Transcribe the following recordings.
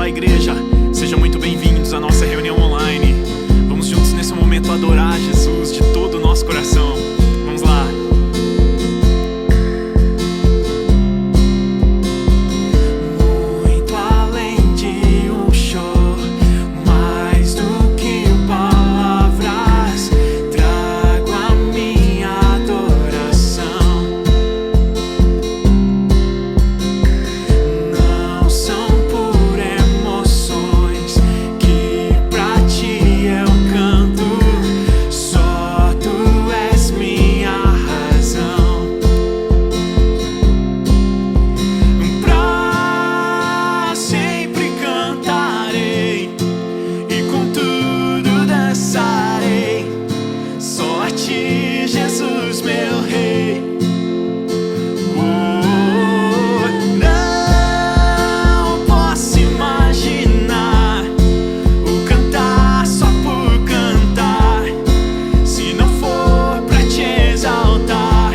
da igreja, sejam muito bem-vindos à nossa reunião online. Vamos juntos nesse momento adorar Jesus de todo o nosso coração. Vamos lá. Muito além de um show, mais do que palavras, trago a minha adoração. Não são por emoções que pra ti eu canto, só tu és minha razão. Pra sempre cantarei e com tudo dançarei, só a ti, Jesus, meu rei. Não posso imaginar o cantar só por cantar, se não for pra te exaltar.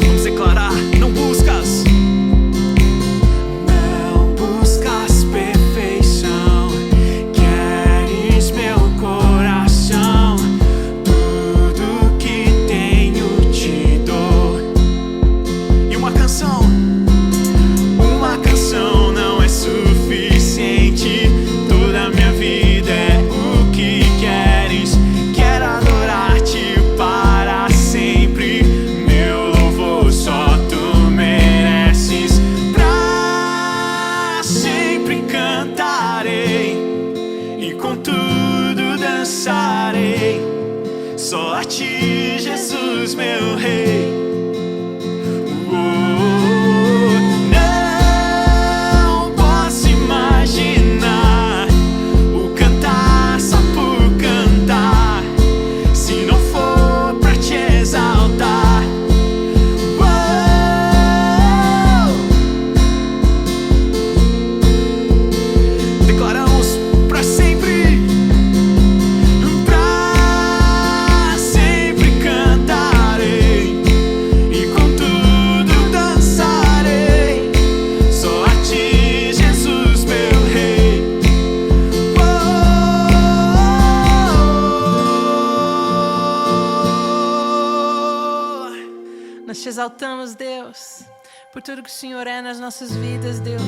Vamos declarar: não buscas perfeição, queres meu coração, tudo que tenho te dou. E uma canção não é suficiente, toda minha vida é o que queres. Quero adorar-te para sempre, meu louvor só tu mereces. Pra sempre cantarei e com tudo dançarei, só a ti, Jesus, meu rei. Não posso imaginar o cantar só por cantar, se não for pra te exaltar. Declaramos: pra sempre cantarei e com tudo dançarei, só a ti, Jesus, meu rei. Nós te exaltamos, Deus, por tudo que o Senhor é nas nossas vidas, Deus.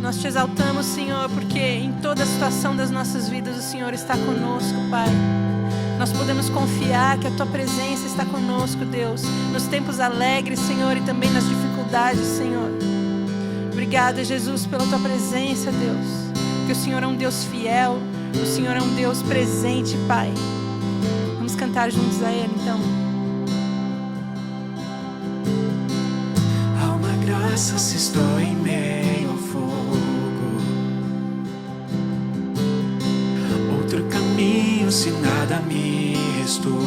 Nós te exaltamos, Senhor, porque em toda a situação das nossas vidas o Senhor está conosco, Pai. Nós podemos confiar que a Tua presença está conosco, Deus, nos tempos alegres, Senhor, e também nas dificuldades, Senhor. Obrigada, Jesus, pela Tua presença, Deus, porque o Senhor é um Deus fiel, o Senhor é um Deus presente, Pai. Vamos cantar juntos a Ele, então. Há uma graça se estou em meio ao fogo, outro caminho se nada me restou.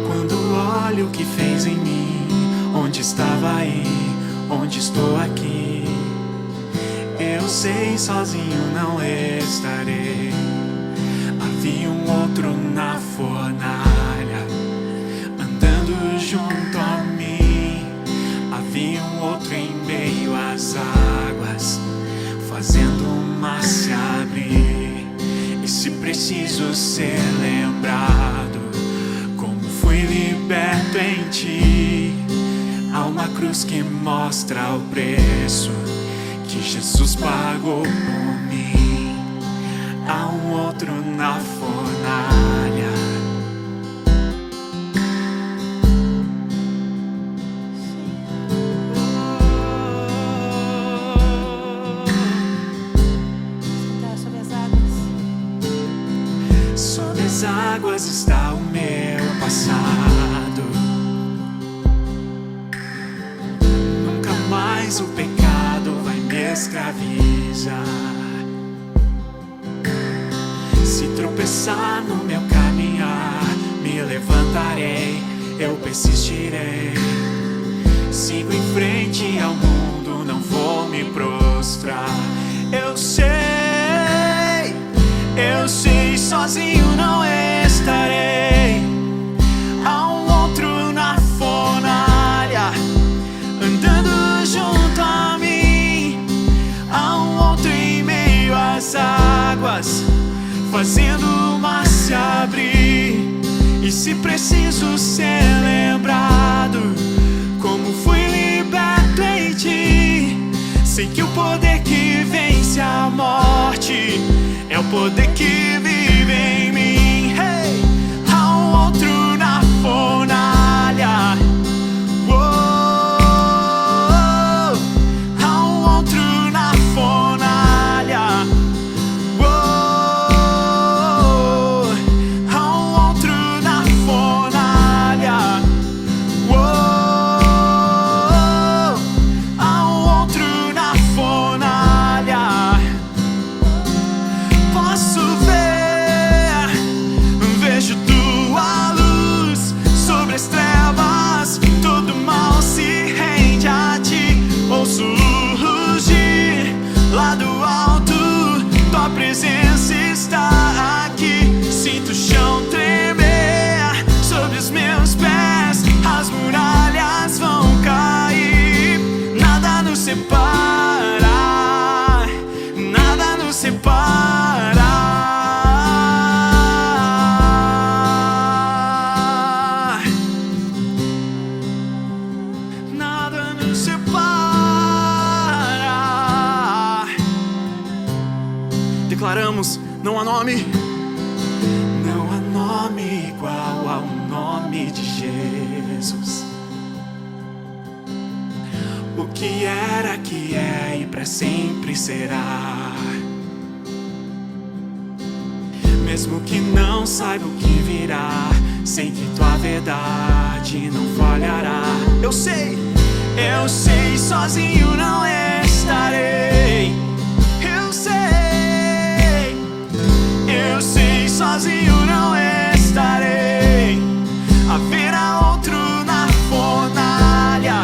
Quando olho o que fez em mim, onde estava aí, onde estou aqui, eu sei, sozinho não estarei. Havia um outro na fornalha, andando junto a mim. Havia um outro em meio às águas, fazendo o mar se abrir. E se preciso ser lembrado, como fui liberto em ti, há uma cruz que mostra o preço que Jesus pagou por mim. Há um outro na fornalha, Sobre as águas. sobre as águas está o meu passado. Nunca mais o pecado vai me escravizar. Se tropeçar no meu caminhar, me levantarei, eu persistirei. Sigo em frente ao mundo, não vou me prostrar. Eu sei, sozinho não estarei. fazendo o mar se abrir. E se preciso ser lembrado, como fui liberto em ti, sei que o poder que vence a morte é o poder que vive em mim. Hey! Há um outro na fornalha. Há um outro na fornalha. Há um outro na fornalha. Há um outro na fornalha. Posso ver, vejo tua luz sobre as trevas. Todo mal se rende a ti. Ouço rugir lá do alto, tua presença está aqui. Sinto o chão tremer sobre os meus pés, as muralhas vão cair. Nada nos separa, nada nos separa. Nada nos separa. Declaramos, não há nome, não há nome igual ao nome de Jesus. O que era, que é e pra sempre será. Mesmo que não saiba o que virá, sei que tua verdade não falhará. Eu sei, sozinho não estarei. Eu sei, sozinho não estarei. Haverá outro na fornalha,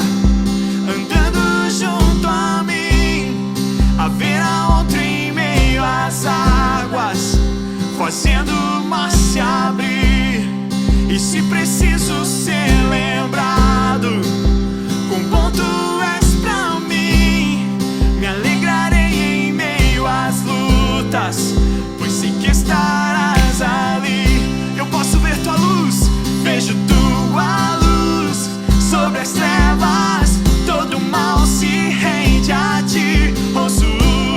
andando junto a mim. Haverá outro em meio às águas, fazendo o mar se abrir. E se preciso ser lembrado, quão bom tu és pra mim, me alegrarei em meio às lutas, pois sei que estarás ali. Eu posso ver tua luz, vejo tua luz sobre as trevas. Todo mal se rende a ti. Ouço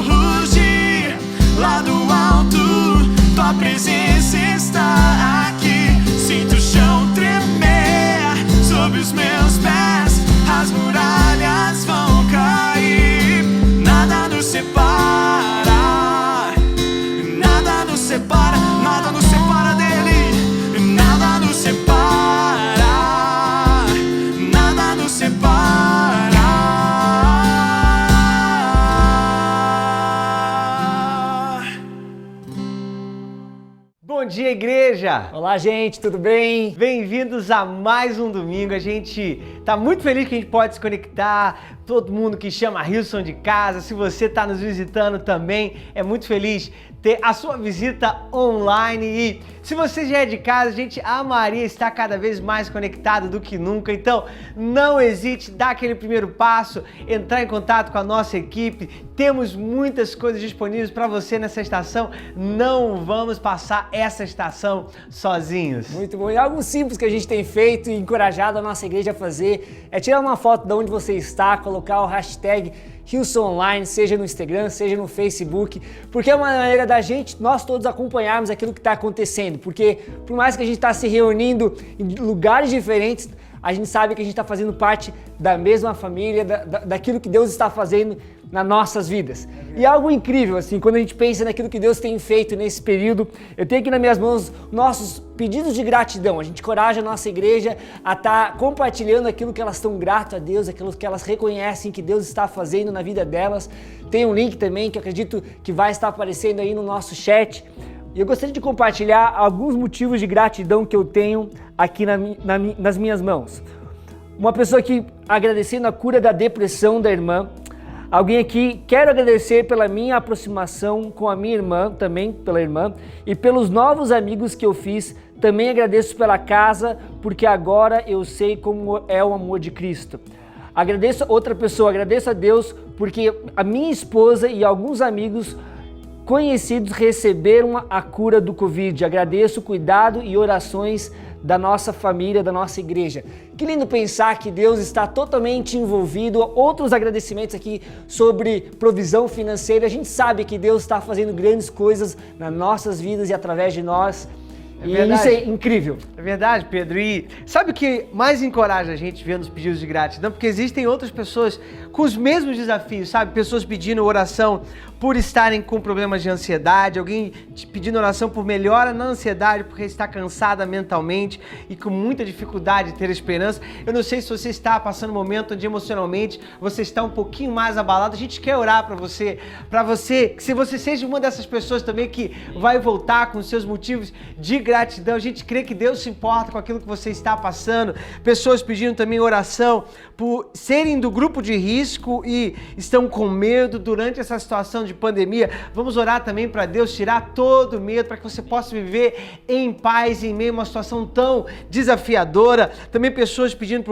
rugir lá do alto, tua presença está aqui. Sinto o chão tremer sob os meus pés, as muralhas vão cair. Nada nos separa, nada nos separa, nada nos separa dele. Nada nos separa, nada nos separa. Bom dia, igreja! Olá, gente, tudo bem? Bem-vindos a mais um domingo. A gente tá muito feliz que a gente pode se conectar. Todo mundo que chama Hillsong de casa. Se você está nos visitando também, é muito feliz ter a sua visita online. E se você já é de casa, a gente amaria estar cada vez mais conectado do que nunca. Então, não hesite, dá aquele primeiro passo, entrar em contato com a nossa equipe. Temos muitas coisas disponíveis para você nessa estação. Não vamos passar essa estação sozinhos. Muito bom. E algo simples que a gente tem feito e encorajado a nossa igreja a fazer é tirar uma foto de onde você está, colocar o hashtag Hillsong Online, seja no Instagram, seja no Facebook, porque é uma maneira da gente, nós todos acompanharmos aquilo que está acontecendo, porque por mais que a gente está se reunindo em lugares diferentes, a gente sabe que a gente está fazendo parte da mesma família, daquilo que Deus está fazendo nas nossas vidas. E algo incrível, assim, quando a gente pensa naquilo que Deus tem feito nesse período, eu tenho aqui nas minhas mãos nossos pedidos de gratidão. A gente encoraja a nossa igreja a estar compartilhando aquilo que elas estão gratas a Deus, aquilo que elas reconhecem que Deus está fazendo na vida delas. Tem um link também que eu acredito que vai estar aparecendo aí no nosso chat. E eu gostaria de compartilhar alguns motivos de gratidão que eu tenho aqui nas minhas mãos. Uma pessoa aqui agradecendo a cura da depressão da irmã. Alguém aqui, quero agradecer pela minha aproximação com a minha irmã, também pela irmã, e pelos novos amigos que eu fiz. Também agradeço pela casa, porque agora eu sei como é o amor de Cristo. Agradeço a outra pessoa, agradeço a Deus, porque a minha esposa e alguns amigos conhecidos receberam a cura do Covid. Agradeço o cuidado e orações da nossa família, da nossa igreja. Que lindo pensar que Deus está totalmente envolvido. Outros agradecimentos aqui sobre provisão financeira. A gente sabe que Deus está fazendo grandes coisas nas nossas vidas e através de nós. E isso é incrível. É verdade, Pedro. E sabe o que mais encoraja a gente ver nos pedidos de gratidão? Porque existem outras pessoas com os mesmos desafios, sabe? Pessoas pedindo oração por estarem com problemas de ansiedade, alguém pedindo oração por melhora na ansiedade, porque está cansada mentalmente e com muita dificuldade de ter esperança. Eu não sei se você está passando um momento onde emocionalmente você está um pouquinho mais abalado. A gente quer orar para você, que se você seja uma dessas pessoas também que vai voltar com os seus motivos de gratidão. A gente crê que Deus se importa com aquilo que você está passando. Pessoas pedindo também oração por serem do grupo de risco e estão com medo durante essa situação de pandemia. Vamos orar também para Deus tirar todo o medo, para que você possa viver em paz em meio a uma situação tão desafiadora. Também pessoas pedindo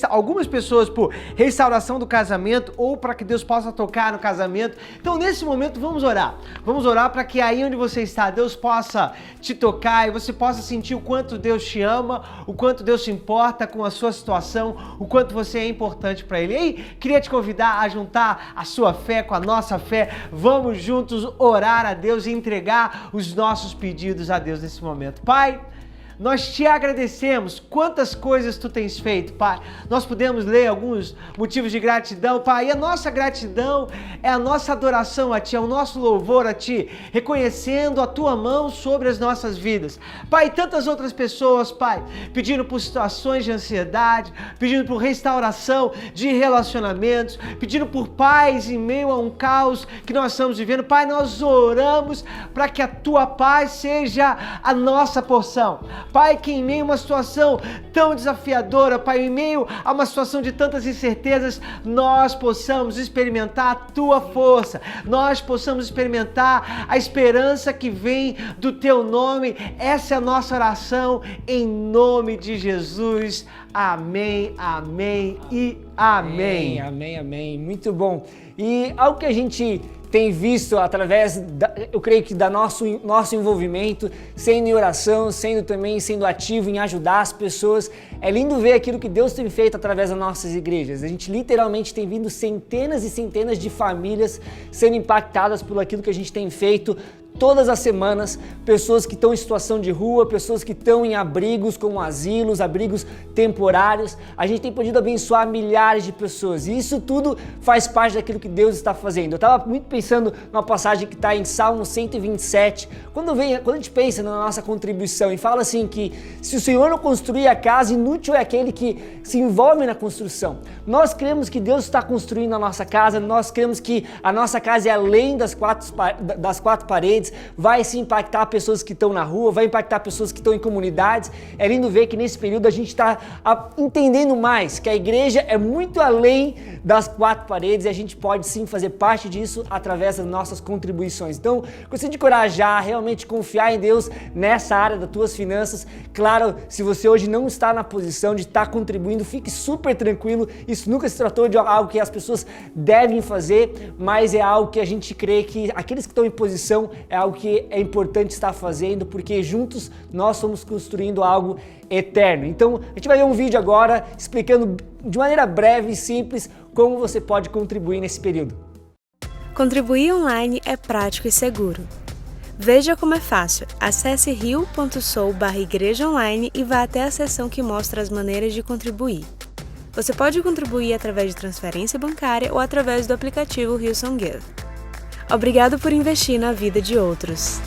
algumas pessoas por restauração do casamento ou para que Deus possa tocar no casamento. Então nesse momento vamos orar para que aí onde você está, Deus possa te tocar e você possa sentir o quanto Deus te ama, o quanto Deus se importa com a sua situação, o quanto você é importante para Ele. E aí, queria te convidar a juntar a sua fé com a nossa fé. Vamos juntos orar a Deus e entregar os nossos pedidos a Deus nesse momento. Pai, nós te agradecemos. Quantas coisas tu tens feito, Pai. Nós podemos ler alguns motivos de gratidão, Pai. E a nossa gratidão é a nossa adoração a Ti, é o nosso louvor a Ti, reconhecendo a Tua mão sobre as nossas vidas. Pai, tantas outras pessoas, Pai, pedindo por situações de ansiedade, pedindo por restauração de relacionamentos, pedindo por paz em meio a um caos que nós estamos vivendo. Pai, nós oramos para que a Tua paz seja a nossa porção. Pai, que em meio a uma situação tão desafiadora, Pai, em meio a uma situação de tantas incertezas, nós possamos experimentar a Tua força, nós possamos experimentar a esperança que vem do Teu nome. Essa é a nossa oração, em nome de Jesus. Amém, amém e amém. Amém, amém. Muito bom. E algo que a gente tem visto através, eu creio que da nosso envolvimento, sendo em oração, sendo ativo em ajudar as pessoas. É lindo ver aquilo que Deus tem feito através das nossas igrejas. A gente literalmente tem vindo centenas e centenas de famílias sendo impactadas por aquilo que a gente tem feito todas as semanas, pessoas que estão em situação de rua, pessoas que estão em abrigos como asilos, abrigos temporários. A gente tem podido abençoar milhares de pessoas e isso tudo faz parte daquilo que Deus está fazendo. Eu estava muito pensando numa passagem que está em Salmo 127, quando a gente pensa na nossa contribuição e fala assim que se o Senhor não construir a casa, inútil é aquele que se envolve na construção. Nós cremos que Deus está construindo a nossa casa, nós cremos que a nossa casa é além das quatro paredes, vai se impactar pessoas que estão na rua, vai impactar pessoas que estão em comunidades. É lindo ver que nesse período a gente está entendendo mais que a igreja é muito além das quatro paredes e a gente pode sim fazer parte disso através das nossas contribuições. Então, gostaria de encorajar, realmente confiar em Deus nessa área das tuas finanças. Claro, se você hoje não está na posição de estar contribuindo, fique super tranquilo. Isso nunca se tratou de algo que as pessoas devem fazer, mas é algo que a gente crê que aqueles que estão em posição é algo que é importante estar fazendo, porque juntos nós estamos construindo algo eterno. Então, a gente vai ver um vídeo agora explicando de maneira breve e simples como você pode contribuir nesse período. Contribuir online é prático e seguro. Veja como é fácil. Acesse rio.soul/igreja online e vá até a seção que mostra as maneiras de contribuir. Você pode contribuir através de transferência bancária ou através do aplicativo Hillsong Give. Obrigado por investir na vida de outros.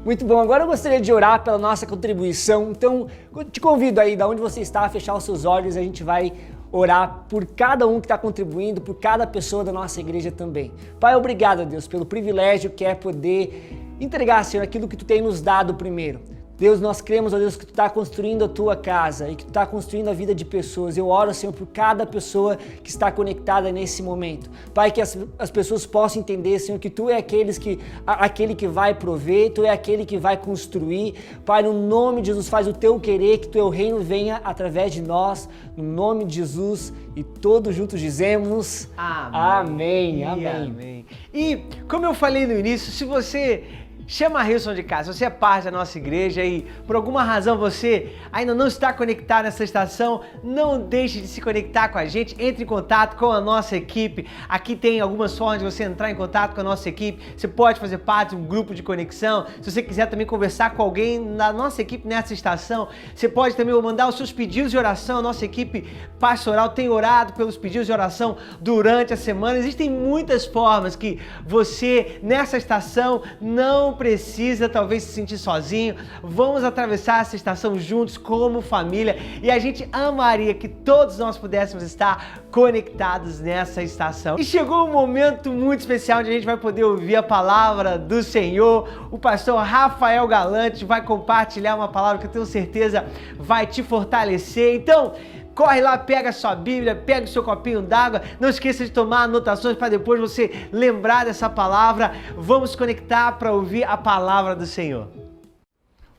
Muito bom, agora eu gostaria de orar pela nossa contribuição, então eu te convido aí, da onde você está, a fechar os seus olhos, a gente vai orar por cada um que está contribuindo, por cada pessoa da nossa igreja também. Pai, obrigado, Deus, pelo privilégio que é poder entregar, Senhor, aquilo que Tu tem nos dado primeiro. Deus, nós cremos, ó Deus, que Tu está construindo a Tua casa e que Tu está construindo a vida de pessoas. Eu oro, Senhor, por cada pessoa que está conectada nesse momento. Pai, que as pessoas possam entender, Senhor, que Tu é aquele que vai prover, Tu é aquele que vai construir. Pai, no nome de Jesus, faz o Teu querer, que Teu reino venha através de nós, no nome de Jesus, e todos juntos dizemos amém. Amém. E como eu falei no início, se você chama a Hilson de casa, você é parte da nossa igreja e por alguma razão você ainda não está conectado nessa estação, não deixe de se conectar com a gente, entre em contato com a nossa equipe. Aqui tem algumas formas de você entrar em contato com a nossa equipe. Você pode fazer parte de um grupo de conexão. Se você quiser também conversar com alguém da nossa equipe nessa estação, você pode também mandar os seus pedidos de oração. A nossa equipe pastoral tem orado pelos pedidos de oração durante a semana. Existem muitas formas que você nessa estação não precisa talvez se sentir sozinho. Vamos atravessar essa estação juntos como família e a gente amaria que todos nós pudéssemos estar conectados nessa estação. E chegou um momento muito especial onde a gente vai poder ouvir a palavra do Senhor. O pastor Rafael Galante vai compartilhar uma palavra que eu tenho certeza vai te fortalecer. Então, corre lá, pega a sua Bíblia, pega o seu copinho d'água, não esqueça de tomar anotações para depois você lembrar dessa palavra. Vamos conectar para ouvir a palavra do Senhor.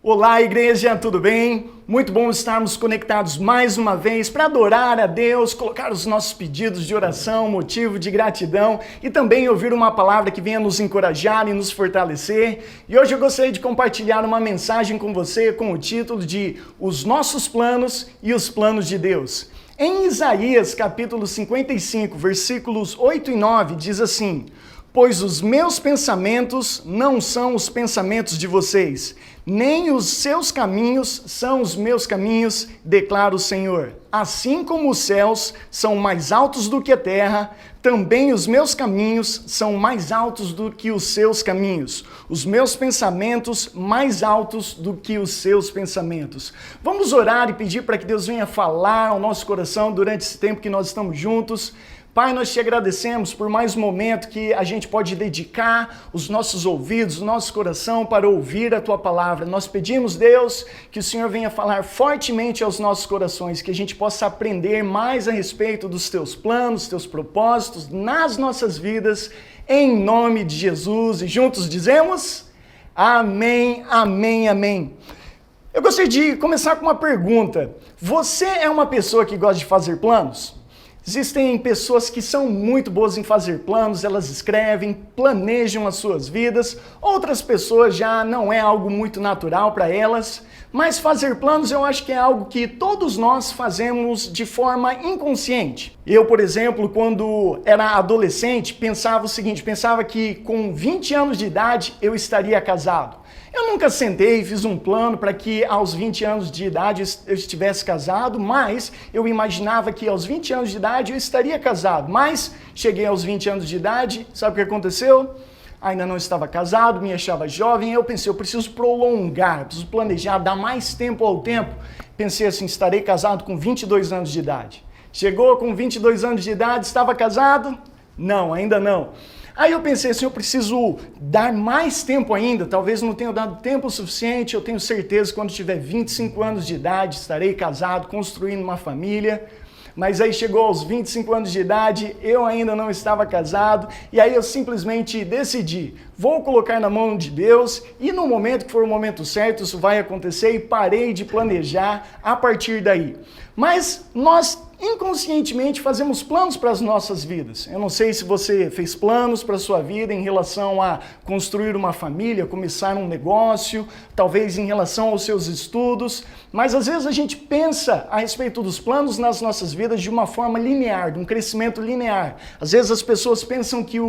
Olá, igreja, tudo bem? Muito bom estarmos conectados mais uma vez para adorar a Deus, colocar os nossos pedidos de oração, motivo de gratidão e também ouvir uma palavra que venha nos encorajar e nos fortalecer. E hoje eu gostaria de compartilhar uma mensagem com você com o título de Os Nossos Planos e os Planos de Deus. Em Isaías, capítulo 55, versículos 8 e 9, diz assim: Pois os meus pensamentos não são os pensamentos de vocês, nem os seus caminhos são os meus caminhos, declara o Senhor. Assim como os céus são mais altos do que a terra, também os meus caminhos são mais altos do que os seus caminhos, os meus pensamentos mais altos do que os seus pensamentos. Vamos orar e pedir para que Deus venha falar ao nosso coração durante esse tempo que nós estamos juntos. Pai, nós te agradecemos por mais um momento que a gente pode dedicar os nossos ouvidos, o nosso coração para ouvir a Tua palavra. Nós pedimos, Deus, que o Senhor venha falar fortemente aos nossos corações, que a gente possa aprender mais a respeito dos Teus planos, Teus propósitos nas nossas vidas, em nome de Jesus. E juntos dizemos, amém, amém, amém. Eu gostaria de começar com uma pergunta. Você é uma pessoa que gosta de fazer planos? Existem pessoas que são muito boas em fazer planos, elas escrevem, planejam as suas vidas. Outras pessoas já não é algo muito natural para elas, mas fazer planos eu acho que é algo que todos nós fazemos de forma inconsciente. Eu, por exemplo, quando era adolescente, pensava o seguinte, pensava que com 20 anos de idade eu estaria casado. Eu nunca sentei e fiz um plano para que aos 20 anos de idade eu estivesse casado, mas eu imaginava que aos 20 anos de idade eu estaria casado. Mas cheguei aos 20 anos de idade, sabe o que aconteceu? Ainda não estava casado, me achava jovem, eu pensei, eu preciso prolongar, preciso planejar, dar mais tempo ao tempo. Pensei assim, estarei casado com 22 anos de idade. Chegou com 22 anos de idade, estava casado? Não, ainda não. Aí eu pensei assim, eu preciso dar mais tempo ainda, talvez não tenha dado tempo suficiente, eu tenho certeza que quando tiver 25 anos de idade estarei casado, construindo uma família. Mas aí chegou aos 25 anos de idade, eu ainda não estava casado, e aí eu simplesmente decidi, vou colocar na mão de Deus, e no momento que for o momento certo, isso vai acontecer, e parei de planejar a partir daí. Mas nós inconscientemente fazemos planos para as nossas vidas. Eu não sei se você fez planos para a sua vida em relação a construir uma família, começar um negócio, talvez em relação aos seus estudos, mas às vezes a gente pensa a respeito dos planos nas nossas vidas de uma forma linear, de um crescimento linear. Às vezes as pessoas pensam que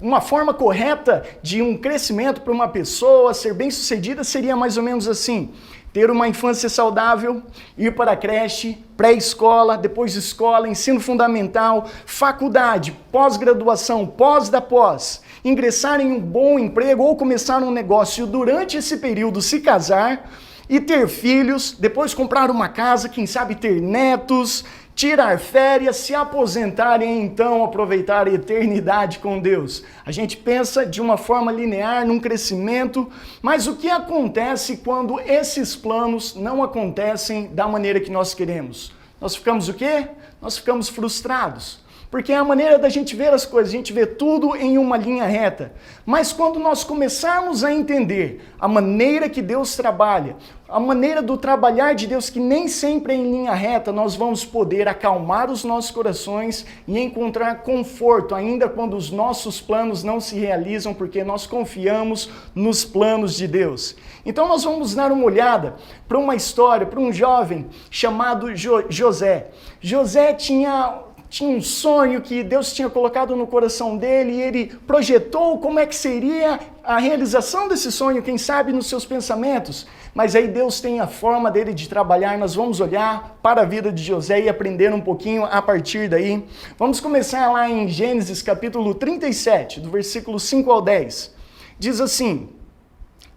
uma forma correta de um crescimento para uma pessoa ser bem-sucedida seria mais ou menos assim: ter uma infância saudável, ir para a creche, pré-escola, depois escola, ensino fundamental, faculdade, pós-graduação, pós da pós, ingressar em um bom emprego ou começar um negócio, durante esse período se casar e ter filhos, depois comprar uma casa, quem sabe ter netos, tirar férias, se aposentar e então aproveitar a eternidade com Deus. A gente pensa de uma forma linear, num crescimento, mas o que acontece quando esses planos não acontecem da maneira que nós queremos? Nós ficamos o quê? Nós ficamos frustrados. Porque é a maneira da gente ver as coisas, a gente vê tudo em uma linha reta. Mas quando nós começarmos a entender a maneira que Deus trabalha, a maneira do trabalhar de Deus, que nem sempre é em linha reta, nós vamos poder acalmar os nossos corações e encontrar conforto, ainda quando os nossos planos não se realizam, porque nós confiamos nos planos de Deus. Então nós vamos dar uma olhada para uma história, para um jovem chamado José. José tinha um sonho que Deus tinha colocado no coração dele e ele projetou como é que seria a realização desse sonho, quem sabe nos seus pensamentos. Mas aí Deus tem a forma dele de trabalhar, nós vamos olhar para a vida de José e aprender um pouquinho a partir daí. Vamos começar lá em Gênesis capítulo 37, do versículo 5 ao 10. Diz assim: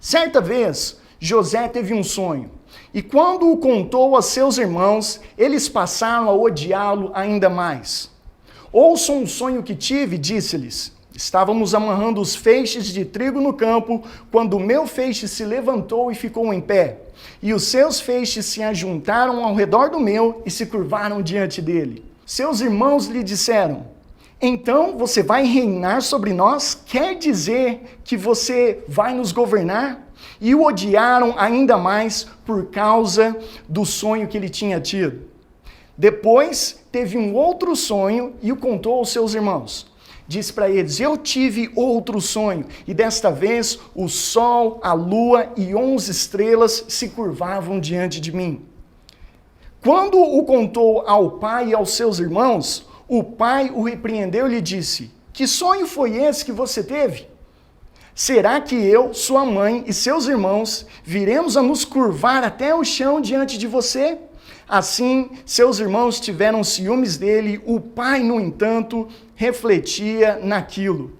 certa vez José teve um sonho. E quando o contou a seus irmãos, eles passaram a odiá-lo ainda mais. Ouçam um sonho que tive, disse-lhes. Estávamos amarrando os feixes de trigo no campo, quando o meu feixe se levantou e ficou em pé. E os seus feixes se ajuntaram ao redor do meu e se curvaram diante dele. Seus irmãos lhe disseram: então você vai reinar sobre nós? Quer dizer que você vai nos governar? E o odiaram ainda mais por causa do sonho que ele tinha tido. Depois teve um outro sonho e o contou aos seus irmãos. Disse para eles: eu tive outro sonho, e desta vez o sol, a lua e 11 estrelas se curvavam diante de mim. Quando o contou ao pai e aos seus irmãos, o pai o repreendeu e lhe disse: que sonho foi esse que você teve? Será que eu, sua mãe e seus irmãos viremos a nos curvar até o chão diante de você? Assim, seus irmãos tiveram ciúmes dele, o pai, no entanto, refletia naquilo.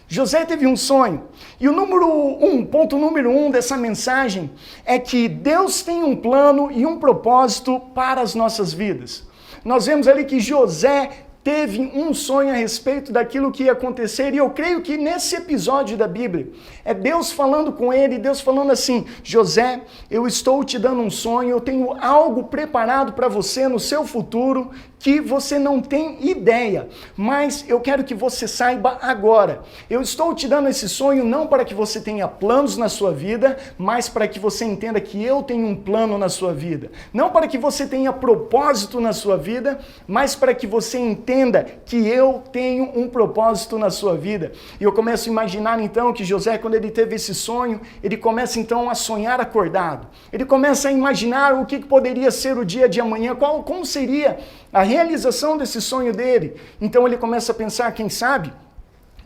José teve um sonho, e o ponto número 1 dessa mensagem é que Deus tem um plano e um propósito para as nossas vidas. Nós vemos ali que José teve um sonho a respeito daquilo que ia acontecer, e eu creio que nesse episódio da Bíblia, é Deus falando com ele, Deus falando assim: José, eu estou te dando um sonho, eu tenho algo preparado para você no seu futuro, que você não tem ideia, mas eu quero que você saiba agora. Eu estou te dando esse sonho não para que você tenha planos na sua vida, mas para que você entenda que eu tenho um plano na sua vida. Não para que você tenha propósito na sua vida, mas para que você entenda que eu tenho um propósito na sua vida. E eu começo a imaginar então que José, quando ele teve esse sonho, ele começa então a sonhar acordado. Ele começa a imaginar o que poderia ser o dia de amanhã, como seria a realização desse sonho dele. Então ele começa a pensar: quem sabe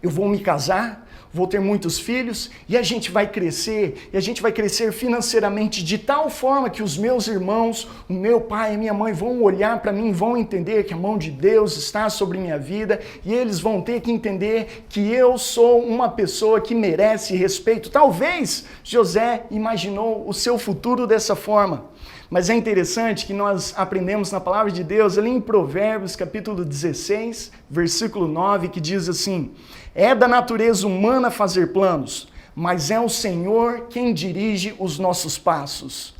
eu vou me casar, vou ter muitos filhos, e a gente vai crescer, e a gente vai crescer financeiramente de tal forma que os meus irmãos, o meu pai e a minha mãe vão olhar para mim, vão entender que a mão de Deus está sobre minha vida, e eles vão ter que entender que eu sou uma pessoa que merece respeito. Talvez José imaginou o seu futuro dessa forma. Mas é interessante que nós aprendemos na palavra de Deus, ali em Provérbios, capítulo 16, versículo 9, que diz assim: é da natureza humana fazer planos, mas é o Senhor quem dirige os nossos passos.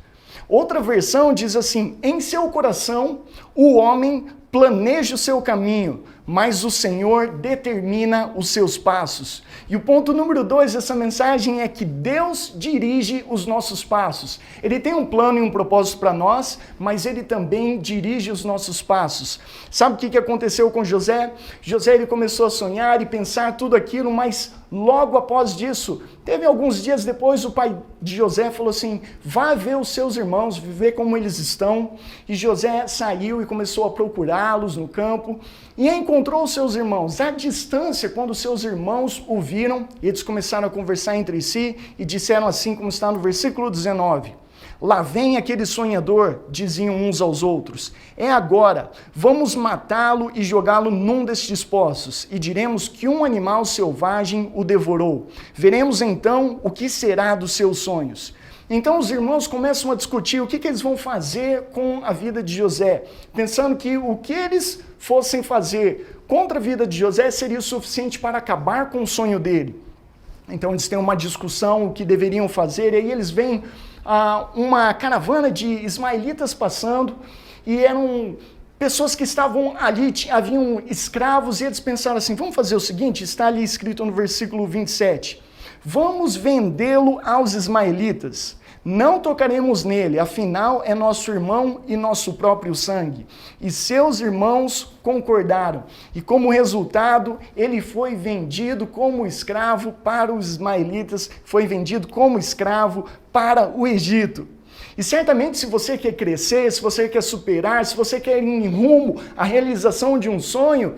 Outra versão diz assim: em seu coração o homem planeja o seu caminho, mas o Senhor determina os seus passos. E o ponto número 2 dessa mensagem é que Deus dirige os nossos passos. Ele tem um plano e um propósito para nós, mas Ele também dirige os nossos passos. Sabe o que aconteceu com José? José, ele começou a sonhar e pensar tudo aquilo, mas logo após disso, teve alguns dias depois, o pai de José falou assim: vá ver os seus irmãos, ver como eles estão. E José saiu e começou a procurá-los no campo, e encontrou os seus irmãos à distância. Quando seus irmãos o viram, eles começaram a conversar entre si e disseram assim, como está no versículo 19: lá vem aquele sonhador, diziam uns aos outros. É agora, vamos matá-lo e jogá-lo num destes poços, e diremos que um animal selvagem o devorou. Veremos então o que será dos seus sonhos. Então os irmãos começam a discutir o que eles vão fazer com a vida de José, pensando que o que eles fossem fazer contra a vida de José seria o suficiente para acabar com o sonho dele. Então eles têm uma discussão, o que deveriam fazer, e aí eles veem uma caravana de ismaelitas passando, e eram pessoas que estavam ali, haviam escravos, e eles pensaram assim, vamos fazer o seguinte, está ali escrito no versículo 27, vamos vendê-lo aos ismaelitas, não tocaremos nele, afinal é nosso irmão e nosso próprio sangue. E seus irmãos concordaram, e como resultado, ele foi vendido como escravo para os ismaelitas, foi vendido como escravo para o Egito. E certamente se você quer crescer, se você quer superar, se você quer ir em rumo à realização de um sonho,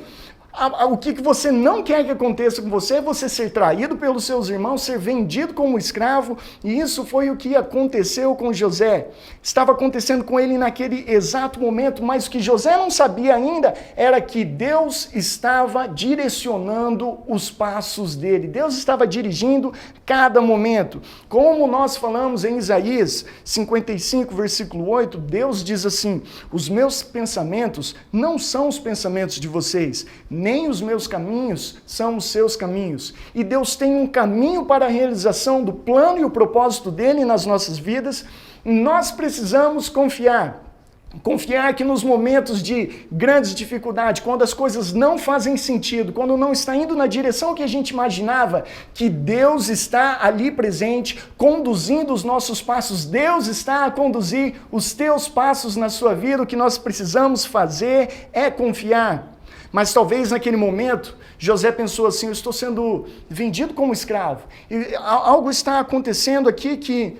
o que você não quer que aconteça com você é você ser traído pelos seus irmãos, ser vendido como escravo, e isso foi o que aconteceu com José. Estava acontecendo com ele naquele exato momento, mas o que José não sabia ainda era que Deus estava direcionando os passos dele. Deus estava dirigindo cada momento. Como nós falamos em Isaías 55, versículo 8, Deus diz assim, os meus pensamentos não são os pensamentos de vocês, nem os meus caminhos são os seus caminhos. E Deus tem um caminho para a realização do plano e o propósito dele nas nossas vidas. Nós precisamos confiar. Confiar que nos momentos de grandes dificuldades, quando as coisas não fazem sentido, quando não está indo na direção que a gente imaginava, que Deus está ali presente, conduzindo os nossos passos. Deus está a conduzir os teus passos na sua vida. O que nós precisamos fazer é confiar. Mas talvez naquele momento, José pensou assim, eu estou sendo vendido como escravo. E algo está acontecendo aqui que,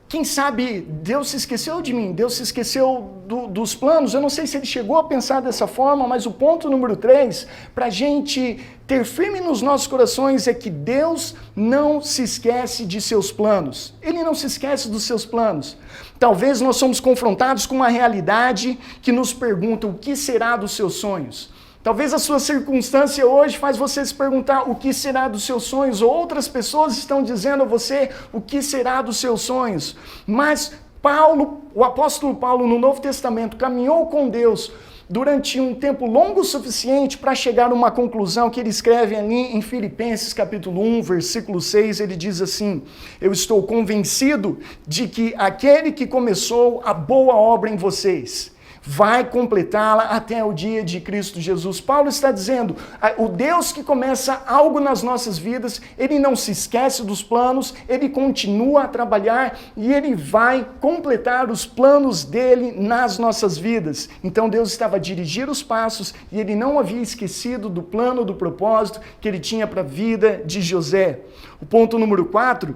quem sabe, Deus se esqueceu de mim, Deus se esqueceu dos planos. Eu não sei se ele chegou a pensar dessa forma, mas o ponto número 3, para a gente ter firme nos nossos corações, é que Deus não se esquece de seus planos. Ele não se esquece dos seus planos. Talvez nós somos confrontados com uma realidade que nos pergunta o que será dos seus sonhos. Talvez a sua circunstância hoje faz você se perguntar o que será dos seus sonhos, ou outras pessoas estão dizendo a você o que será dos seus sonhos. Mas Paulo, o apóstolo Paulo no Novo Testamento, caminhou com Deus durante um tempo longo o suficiente para chegar a uma conclusão que ele escreve ali em Filipenses capítulo 1, versículo 6, ele diz assim, eu estou convencido de que aquele que começou a boa obra em vocês, vai completá-la até o dia de Cristo Jesus. Paulo está dizendo, o Deus que começa algo nas nossas vidas, ele não se esquece dos planos, ele continua a trabalhar e ele vai completar os planos dele nas nossas vidas. Então Deus estava a dirigir os passos e ele não havia esquecido do plano, do propósito que ele tinha para a vida de José. O ponto número 4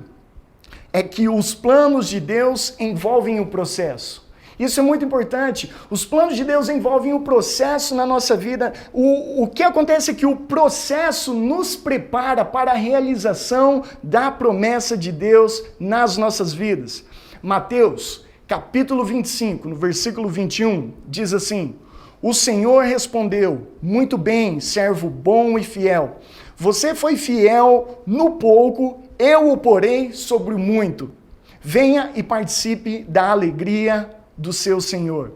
é que os planos de Deus envolvem o processo. Isso é muito importante. Os planos de Deus envolvem o processo na nossa vida. O que acontece é que o processo nos prepara para a realização da promessa de Deus nas nossas vidas. Mateus, capítulo 25, no versículo 21, diz assim, o Senhor respondeu, muito bem, servo bom e fiel. Você foi fiel no pouco, eu o porei sobre o muito. Venha e participe da alegria do seu Senhor.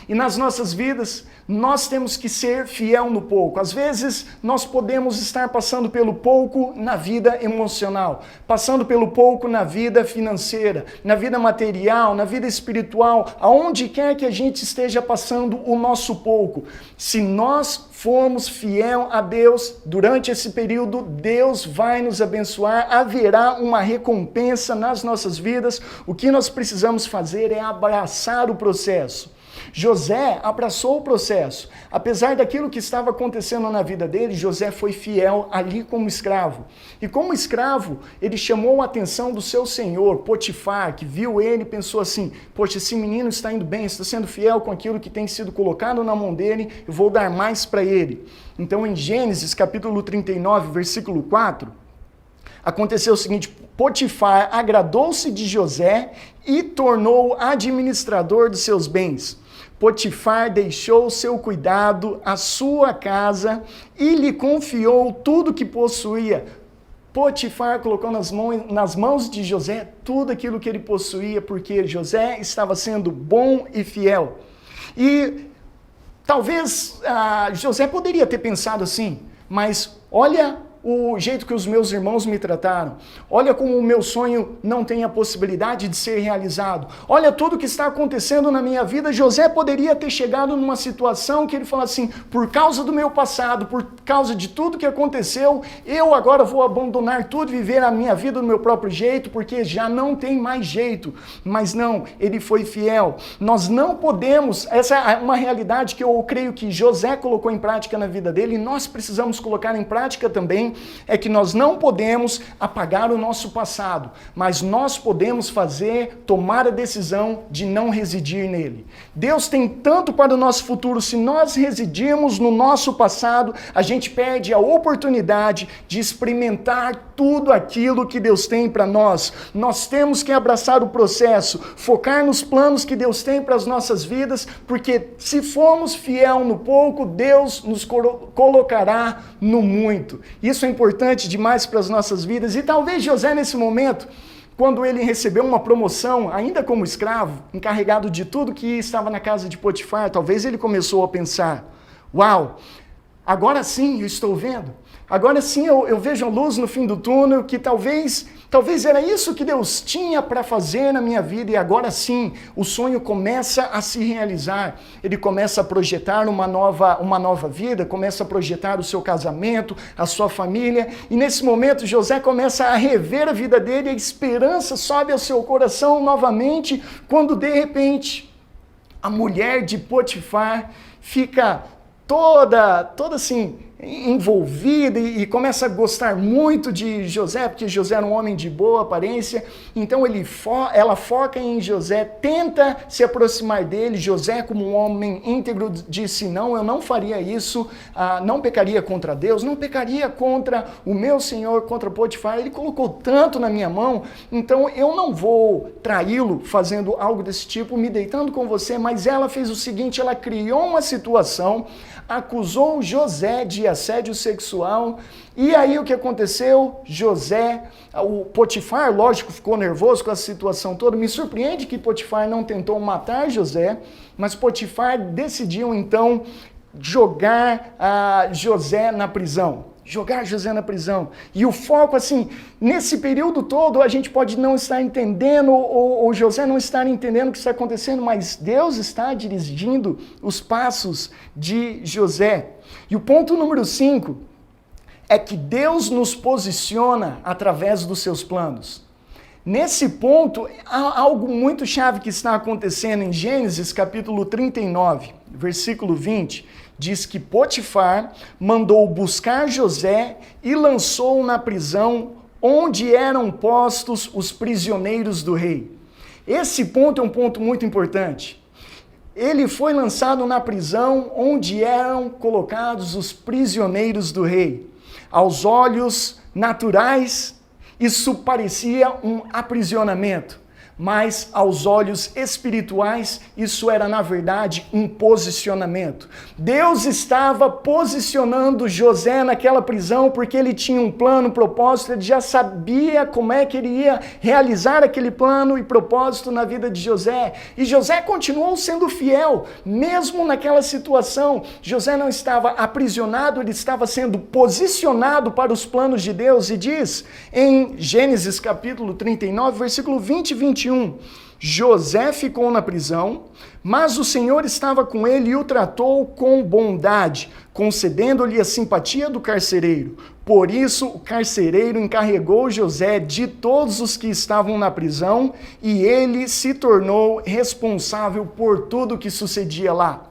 E nas nossas vidas, nós temos que ser fiel no pouco. Às vezes, nós podemos estar passando pelo pouco na vida emocional, passando pelo pouco na vida financeira, na vida material, na vida espiritual, aonde quer que a gente esteja passando o nosso pouco. Se nós formos fiel a Deus durante esse período, Deus vai nos abençoar, haverá uma recompensa nas nossas vidas. O que nós precisamos fazer é abraçar o processo. José abraçou o processo. Apesar daquilo que estava acontecendo na vida dele, José foi fiel ali como escravo. E como escravo, ele chamou a atenção do seu senhor, Potifar, que viu ele e pensou assim, poxa, esse menino está indo bem, está sendo fiel com aquilo que tem sido colocado na mão dele, eu vou dar mais para ele. Então em Gênesis capítulo 39, versículo 4, aconteceu o seguinte, Potifar agradou-se de José e tornou-o administrador de seus bens. Potifar deixou seu cuidado, a sua casa, e lhe confiou tudo que possuía. Potifar colocou nas mãos de José tudo aquilo que ele possuía, porque José estava sendo bom e fiel. E talvez José poderia ter pensado assim, mas olha o jeito que os meus irmãos me trataram. Olha como o meu sonho não tem a possibilidade de ser realizado. Olha tudo que está acontecendo na minha vida. José poderia ter chegado numa situação que ele fala assim, por causa do meu passado, por causa de tudo que aconteceu, eu agora vou abandonar tudo e viver a minha vida do meu próprio jeito, porque já não tem mais jeito. Mas não, ele foi fiel. Nós não podemos, essa é uma realidade que eu creio que José colocou em prática na vida dele, e nós precisamos colocar em prática também, é que nós não podemos apagar o nosso passado, mas nós podemos tomar a decisão de não residir nele. Deus tem tanto para o nosso futuro. Se nós residirmos no nosso passado, a gente perde a oportunidade de experimentar tudo aquilo que Deus tem para nós. Nós temos que abraçar o processo, focar nos planos que Deus tem para as nossas vidas, porque se formos fiel no pouco, Deus nos colocará no muito. Isso é importante demais para as nossas vidas. E talvez José, nesse momento, quando ele recebeu uma promoção, ainda como escravo, encarregado de tudo que estava na casa de Potifar, talvez ele começou a pensar, uau, agora sim eu estou vendo. Agora sim eu vejo a luz no fim do túnel, que talvez era isso que Deus tinha para fazer na minha vida, e agora sim o sonho começa a se realizar. Ele começa a projetar uma nova vida, começa a projetar o seu casamento, a sua família, e nesse momento José começa a rever a vida dele, a esperança sobe ao seu coração novamente, quando de repente a mulher de Potifar fica toda assim, envolvida e começa a gostar muito de José, porque José era um homem de boa aparência. Então ela foca em José, tenta se aproximar dele. José, como um homem íntegro, disse, não, eu não faria isso, não pecaria contra Deus, não pecaria contra o meu Senhor, contra Potifar. Ele colocou tanto na minha mão, então eu não vou traí-lo fazendo algo desse tipo, me deitando com você. Mas ela fez o seguinte, ela criou uma situação, acusou José de assédio sexual, e aí o que aconteceu? O Potifar, lógico, ficou nervoso com a situação toda. Me surpreende que Potifar não tentou matar José, mas Potifar decidiu então jogar José na prisão. E o foco, assim, nesse período todo, a gente pode não estar entendendo, ou José não estar entendendo o que está acontecendo, mas Deus está dirigindo os passos de José. E o ponto número 5 é que Deus nos posiciona através dos seus planos. Nesse ponto, há algo muito chave que está acontecendo em Gênesis capítulo 39, versículo 20, diz que Potifar mandou buscar José e lançou-o na prisão onde eram postos os prisioneiros do rei. Esse ponto é um ponto muito importante. Ele foi lançado na prisão onde eram colocados os prisioneiros do rei. Aos olhos naturais, isso parecia um aprisionamento, mas aos olhos espirituais, isso era na verdade um posicionamento. Deus estava posicionando José naquela prisão porque ele tinha um plano, um propósito, ele já sabia como é que ele ia realizar aquele plano e propósito na vida de José. E José continuou sendo fiel, mesmo naquela situação. José não estava aprisionado, ele estava sendo posicionado para os planos de Deus. E diz em Gênesis capítulo 39, versículo 20 e 21, José ficou na prisão, mas o Senhor estava com ele e o tratou com bondade, concedendo-lhe a simpatia do carcereiro. Por isso, o carcereiro encarregou José de todos os que estavam na prisão, e ele se tornou responsável por tudo que sucedia lá.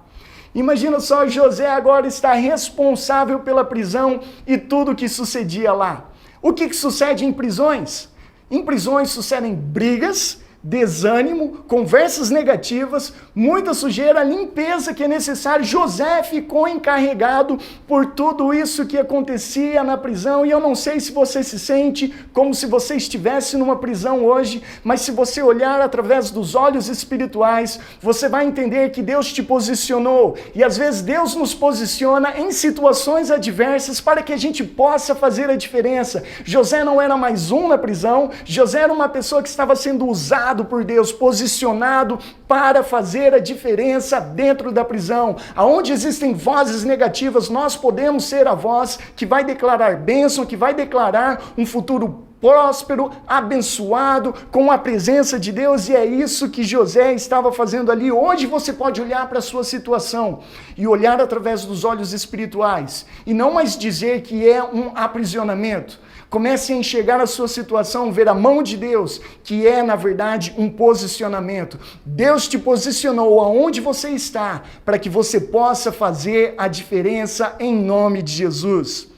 Imagina só, José agora está responsável pela prisão e tudo que sucedia lá. O que sucede em prisões? Em prisões sucedem brigas, desânimo, conversas negativas, muita sujeira, limpeza que é necessária. José ficou encarregado por tudo isso que acontecia na prisão, e eu não sei se você se sente como se você estivesse numa prisão hoje, mas se você olhar através dos olhos espirituais, você vai entender que Deus te posicionou, e às vezes Deus nos posiciona em situações adversas para que a gente possa fazer a diferença. José não era mais um na prisão, José era uma pessoa que estava sendo usada por Deus, posicionado para fazer a diferença dentro da prisão. Aonde existem vozes negativas, nós podemos ser a voz que vai declarar bênção, que vai declarar um futuro próspero, abençoado, com a presença de Deus, e é isso que José estava fazendo ali. Hoje você pode olhar para a sua situação e olhar através dos olhos espirituais, e não mais dizer que é um aprisionamento. Comece a enxergar a sua situação, ver a mão de Deus, que é, na verdade, um posicionamento. Deus te posicionou aonde você está, para que você possa fazer a diferença em nome de Jesus.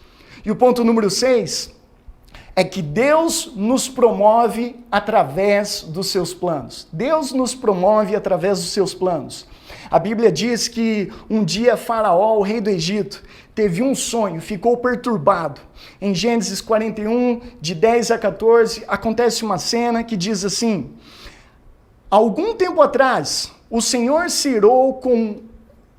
E o ponto número 6 é que Deus nos promove através dos seus planos. Deus nos promove através dos seus planos. A Bíblia diz que um dia Faraó, o rei do Egito, teve um sonho, ficou perturbado. Em Gênesis 41, de 10 a 14, acontece uma cena que diz assim: algum tempo atrás, o Senhor se irou com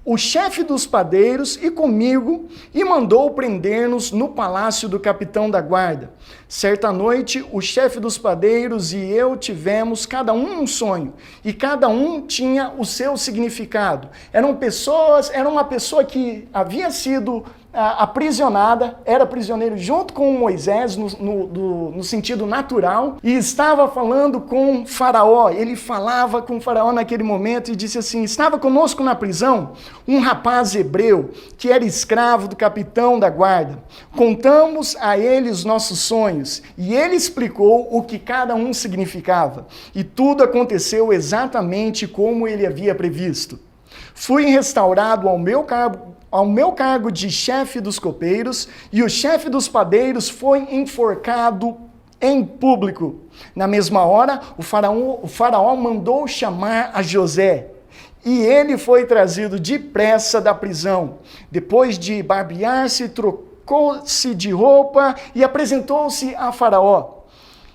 o chefe dos padeiros e comigo, e mandou prender-nos no palácio do capitão da guarda. Certa noite, o chefe dos padeiros e eu tivemos cada um sonho, e cada um tinha o seu significado. Era uma pessoa que havia sido aprisionada, era prisioneiro junto com Moisés, no sentido natural, e estava falando com Faraó. Ele falava com Faraó naquele momento e disse assim: estava conosco na prisão um rapaz hebreu que era escravo do capitão da guarda. Contamos a ele os nossos sonhos, e ele explicou o que cada um significava, e tudo aconteceu exatamente como ele havia previsto. Fui restaurado ao meu cargo de chefe dos copeiros, e o chefe dos padeiros foi enforcado em público. Na mesma hora, o faraó mandou chamar a José, e ele foi trazido depressa da prisão. Depois de barbear-se, trocou-se de roupa e apresentou-se a Faraó.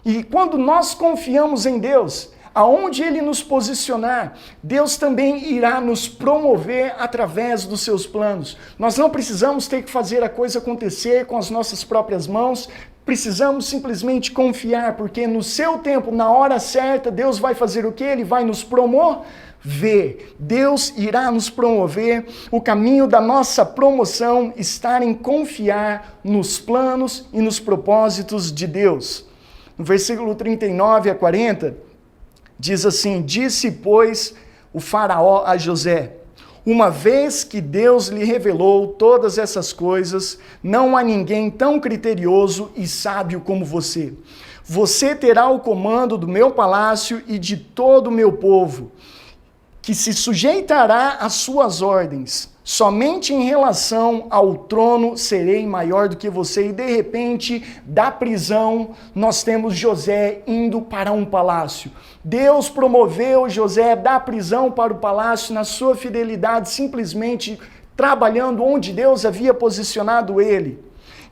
E quando nós confiamos em Deus, aonde Ele nos posicionar, Deus também irá nos promover através dos seus planos. Nós não precisamos ter que fazer a coisa acontecer com as nossas próprias mãos, precisamos simplesmente confiar, porque no seu tempo, na hora certa, Deus vai fazer o quê? Ele vai nos promover. Deus irá nos promover. O caminho da nossa promoção está em confiar nos planos e nos propósitos de Deus. No versículo 39 a 40, diz assim: disse, pois, o faraó a José: uma vez que Deus lhe revelou todas essas coisas, não há ninguém tão criterioso e sábio como você. Você terá o comando do meu palácio e de todo o meu povo, que se sujeitará às suas ordens. Somente em relação ao trono serei maior do que você. E de repente, da prisão, nós temos José indo para um palácio. Deus promoveu José da prisão para o palácio na sua fidelidade, simplesmente trabalhando onde Deus havia posicionado ele.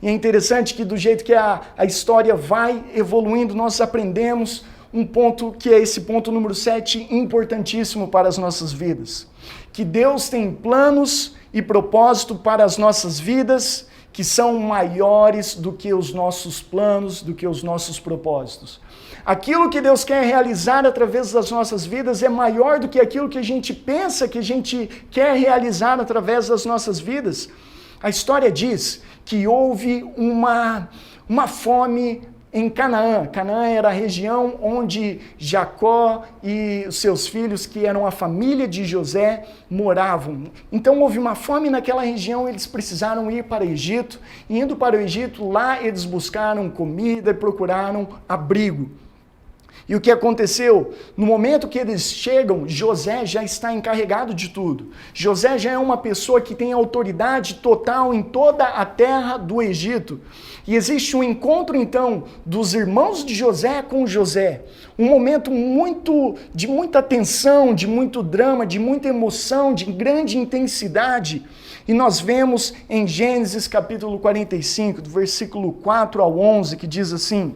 E é interessante que do jeito que a história vai evoluindo, nós aprendemos um ponto que é esse ponto número 7, importantíssimo para as nossas vidas. Que Deus tem planos e propósito para as nossas vidas que são maiores do que os nossos planos, do que os nossos propósitos. Aquilo que Deus quer realizar através das nossas vidas é maior do que aquilo que a gente pensa que a gente quer realizar através das nossas vidas. A história diz que houve uma fome em Canaã. Canaã era a região onde Jacó e os seus filhos, que eram a família de José, moravam. Então houve uma fome naquela região, eles precisaram ir para o Egito. E indo para o Egito, lá eles buscaram comida e procuraram abrigo. E o que aconteceu? No momento que eles chegam, José já está encarregado de tudo. José já é uma pessoa que tem autoridade total em toda a terra do Egito. E existe um encontro, então, dos irmãos de José com José. Um momento de muita tensão, de muito drama, de muita emoção, de grande intensidade. E nós vemos em Gênesis capítulo 45, do versículo 4 ao 11, que diz assim: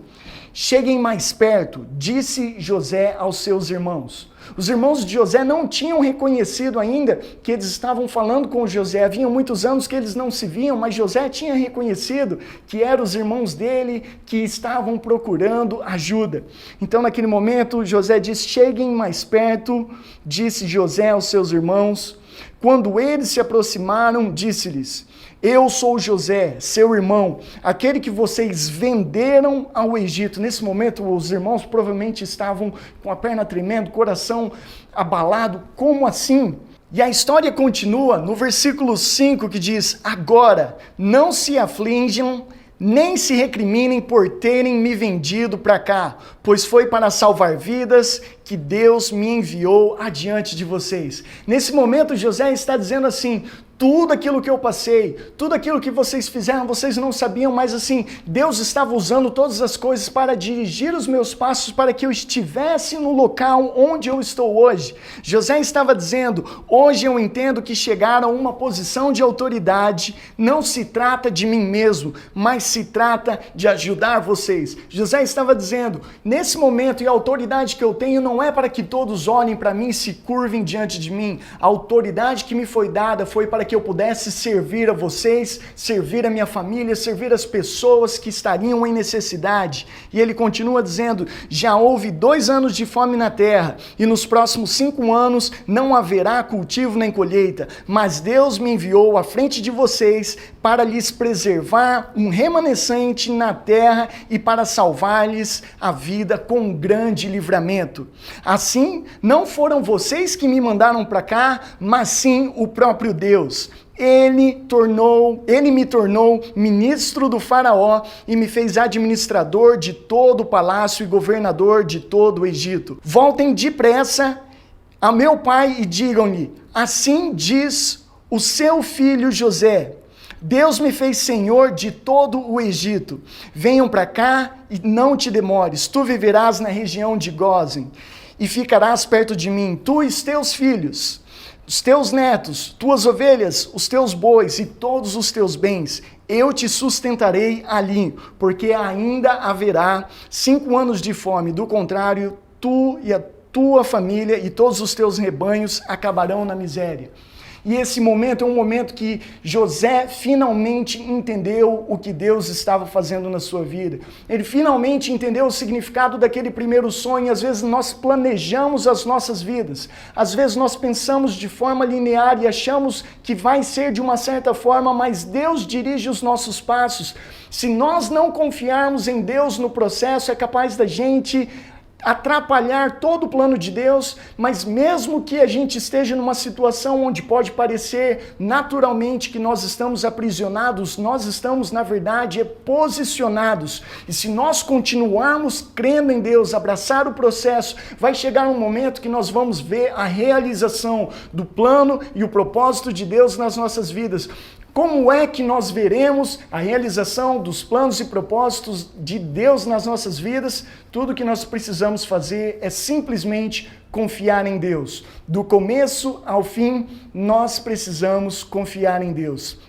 cheguem mais perto, disse José aos seus irmãos. Os irmãos de José não tinham reconhecido ainda que eles estavam falando com José. Havia muitos anos que eles não se viam, mas José tinha reconhecido que eram os irmãos dele que estavam procurando ajuda. Então, naquele momento, José disse: cheguem mais perto, disse José aos seus irmãos. Quando eles se aproximaram, disse-lhes: eu sou José, seu irmão, aquele que vocês venderam ao Egito. Nesse momento, os irmãos provavelmente estavam com a perna tremendo, coração abalado. Como assim? E a história continua no versículo 5, que diz: agora não se aflijam, nem se recriminem por terem me vendido para cá, pois foi para salvar vidas que Deus me enviou adiante de vocês. Nesse momento, José está dizendo assim: tudo aquilo que eu passei, tudo aquilo que vocês fizeram, vocês não sabiam, mas assim, Deus estava usando todas as coisas para dirigir os meus passos, para que eu estivesse no local onde eu estou hoje. José estava dizendo: hoje eu entendo que chegar a uma posição de autoridade não se trata de mim mesmo, mas se trata de ajudar vocês. José estava dizendo: nesse momento, e a autoridade que eu tenho não é para que todos olhem para mim e se curvem diante de mim. A autoridade que me foi dada foi para que eu pudesse servir a vocês, servir a minha família, servir as pessoas que estariam em necessidade. E ele continua dizendo: já houve 2 anos de fome na terra, e nos próximos 5 anos não haverá cultivo nem colheita, mas Deus me enviou à frente de vocês para lhes preservar um remanescente na terra e para salvar-lhes a vida com um grande livramento. Assim, não foram vocês que me mandaram para cá, mas sim o próprio Deus. Ele me tornou ministro do faraó e me fez administrador de todo o palácio e governador de todo o Egito. Voltem depressa a meu pai e digam-lhe: assim diz o seu filho José: Deus me fez senhor de todo o Egito. Venham para cá e não te demores. Tu viverás na região de Gósen e ficarás perto de mim, tu e os teus filhos, os teus netos, tuas ovelhas, os teus bois e todos os teus bens. Eu te sustentarei ali, porque ainda haverá 5 anos de fome. Do contrário, tu e a tua família e todos os teus rebanhos acabarão na miséria. E esse momento é um momento que José finalmente entendeu o que Deus estava fazendo na sua vida. Ele finalmente entendeu o significado daquele primeiro sonho. Às vezes nós planejamos as nossas vidas. Às vezes nós pensamos de forma linear e achamos que vai ser de uma certa forma, mas Deus dirige os nossos passos. Se nós não confiarmos em Deus no processo, é capaz da gente atrapalhar todo o plano de Deus. Mas mesmo que a gente esteja numa situação onde pode parecer naturalmente que nós estamos aprisionados, nós estamos, na verdade, posicionados. E se nós continuarmos crendo em Deus, abraçar o processo, vai chegar um momento que nós vamos ver a realização do plano e o propósito de Deus nas nossas vidas. Como é que nós veremos a realização dos planos e propósitos de Deus nas nossas vidas? Tudo que nós precisamos fazer é simplesmente confiar em Deus. Do começo ao fim, nós precisamos confiar em Deus.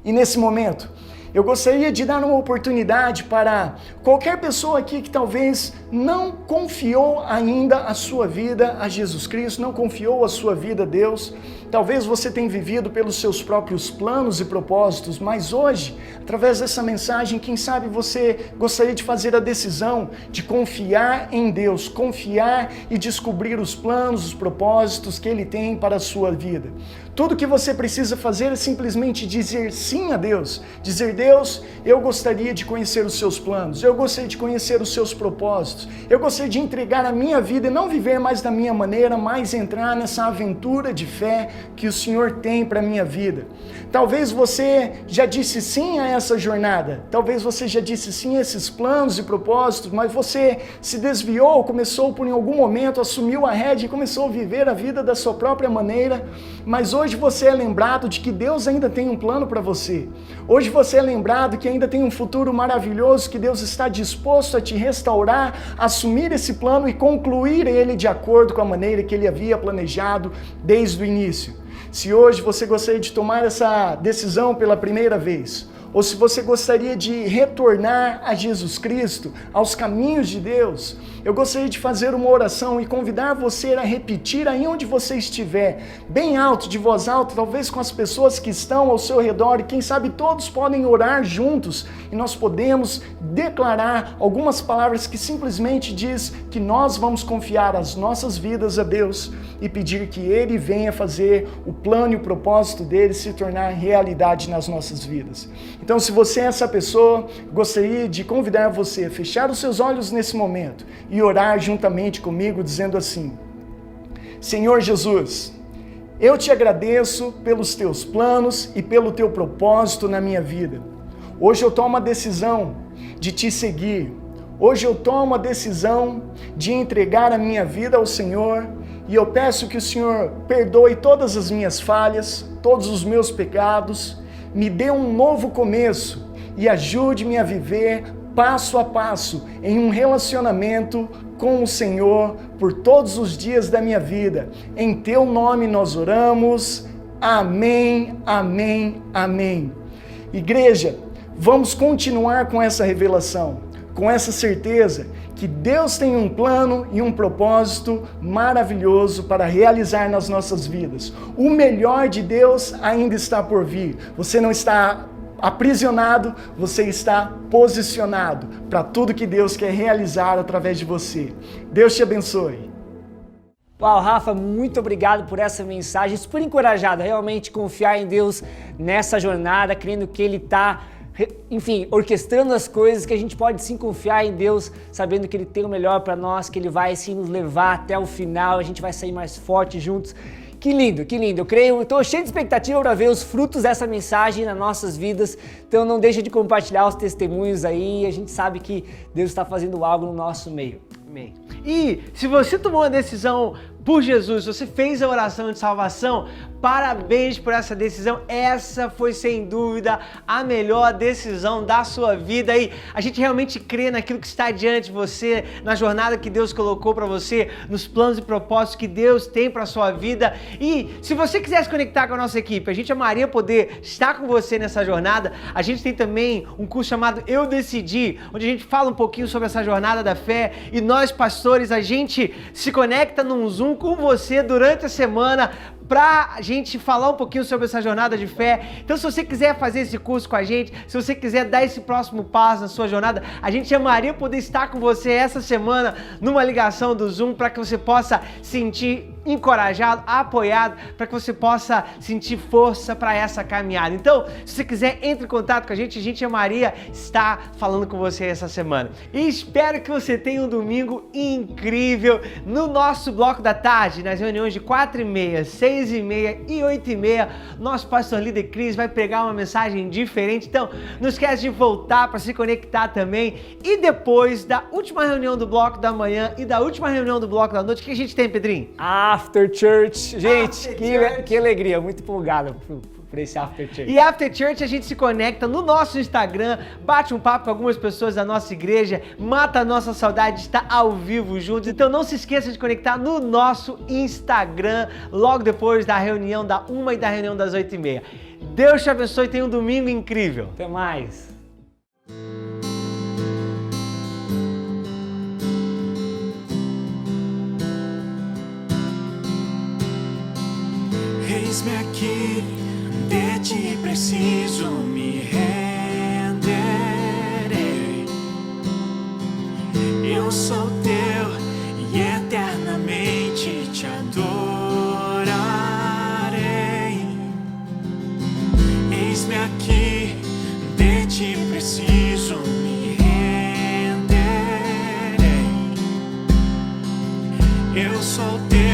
E nesse momento, eu gostaria de dar uma oportunidade para qualquer pessoa aqui que talvez não confiou ainda a sua vida a Jesus Cristo, não confiou a sua vida a Deus. Talvez você tenha vivido pelos seus próprios planos e propósitos, mas hoje, através dessa mensagem, quem sabe você gostaria de fazer a decisão de confiar em Deus, confiar e descobrir os planos, os propósitos que Ele tem para a sua vida. Tudo que você precisa fazer é simplesmente dizer sim a Deus. Dizer, Deus, eu gostaria de conhecer os seus planos, eu gostaria de conhecer os seus propósitos, eu gostaria de entregar a minha vida e não viver mais da minha maneira, mas entrar nessa aventura de fé que o Senhor tem para a minha vida. Talvez você já disse sim a essa jornada, talvez você já disse sim a esses planos e propósitos, mas você se desviou, começou por em algum momento, assumiu a rédea e começou a viver a vida da sua própria maneira, mas hoje você é lembrado de que Deus ainda tem um plano para você. Hoje você é lembrado que ainda tem um futuro maravilhoso, que Deus está disposto a te restaurar, assumir esse plano e concluir ele de acordo com a maneira que ele havia planejado desde o início. Se hoje você gostaria de tomar essa decisão pela primeira vez, ou se você gostaria de retornar a Jesus Cristo, aos caminhos de Deus, eu gostaria de fazer uma oração e convidar você a repetir aí onde você estiver, bem alto, de voz alta, talvez com as pessoas que estão ao seu redor, e quem sabe todos podem orar juntos, e nós podemos declarar algumas palavras que simplesmente diz que nós vamos confiar as nossas vidas a Deus e pedir que Ele venha fazer o plano e o propósito dele se tornar realidade nas nossas vidas. Então, se você é essa pessoa, gostaria de convidar você a fechar os seus olhos nesse momento e orar juntamente comigo, dizendo assim: Senhor Jesus, eu te agradeço pelos teus planos e pelo teu propósito na minha vida. Hoje eu tomo a decisão de te seguir. Hoje eu tomo a decisão de entregar a minha vida ao Senhor e eu peço que o Senhor perdoe todas as minhas falhas, todos os meus pecados, me dê um novo começo e ajude-me a viver passo a passo em um relacionamento com o Senhor por todos os dias da minha vida. Em teu nome nós oramos. Amém, amém, amém. Igreja, vamos continuar com essa revelação, com essa certeza que Deus tem um plano e um propósito maravilhoso para realizar nas nossas vidas. O melhor de Deus ainda está por vir. Você não está aprisionado, você está posicionado para tudo que Deus quer realizar através de você. Deus te abençoe. Uau, Rafa, muito obrigado por essa mensagem, super encorajado a realmente confiar em Deus nessa jornada, crendo que Ele está, enfim, orquestrando as coisas, que a gente pode sim confiar em Deus, sabendo que Ele tem o melhor para nós, que Ele vai sim nos levar até o final, a gente vai sair mais forte juntos. Que lindo, que lindo. Eu creio, estou cheio de expectativa para ver os frutos dessa mensagem nas nossas vidas. Então não deixa de compartilhar os testemunhos aí. A gente sabe que Deus está fazendo algo no nosso meio. Amém. E se você tomou uma decisão por Jesus, você fez a oração de salvação, parabéns por essa decisão. Essa foi sem dúvida a melhor decisão da sua vida. E a gente realmente crê naquilo que está diante de você, na jornada que Deus colocou para você, nos planos e propósitos que Deus tem para a sua vida. E se você quiser se conectar com a nossa equipe, a gente amaria poder estar com você nessa jornada. A gente tem também um curso chamado Eu Decidi, onde a gente fala um pouquinho sobre essa jornada da fé, e nós, pastores, a gente se conecta num Zoom com você durante a semana pra gente falar um pouquinho sobre essa jornada de fé. Então, se você quiser fazer esse curso com a gente, se você quiser dar esse próximo passo na sua jornada, a gente amaria poder estar com você essa semana numa ligação do Zoom, para que você possa sentir encorajado, apoiado, para que você possa sentir força para essa caminhada. Então, se você quiser, entre em contato com a gente amaria estar falando com você essa semana. E espero que você tenha um domingo incrível no nosso bloco da tarde, nas reuniões de 4h30, 6h30 e 8h30. Nosso pastor líder Cris vai pregar uma mensagem diferente. Então, não esquece de voltar para se conectar também. E depois da última reunião do bloco da manhã e da última reunião do bloco da noite, o que a gente tem, Pedrinho? After Church. Gente, After Church. Que alegria, muito empolgado por esse After Church. E After Church a gente se conecta no nosso Instagram, bate um papo com algumas pessoas da nossa igreja, mata a nossa saudade de estar ao vivo juntos. Então não se esqueça de conectar no nosso Instagram logo depois da reunião da 1h e da reunião das 8h30. Deus te abençoe e tenha um domingo incrível. Até mais. Eis-me aqui, de ti preciso me renderei. Eu sou teu e eternamente te adorarei. Eu sou teu.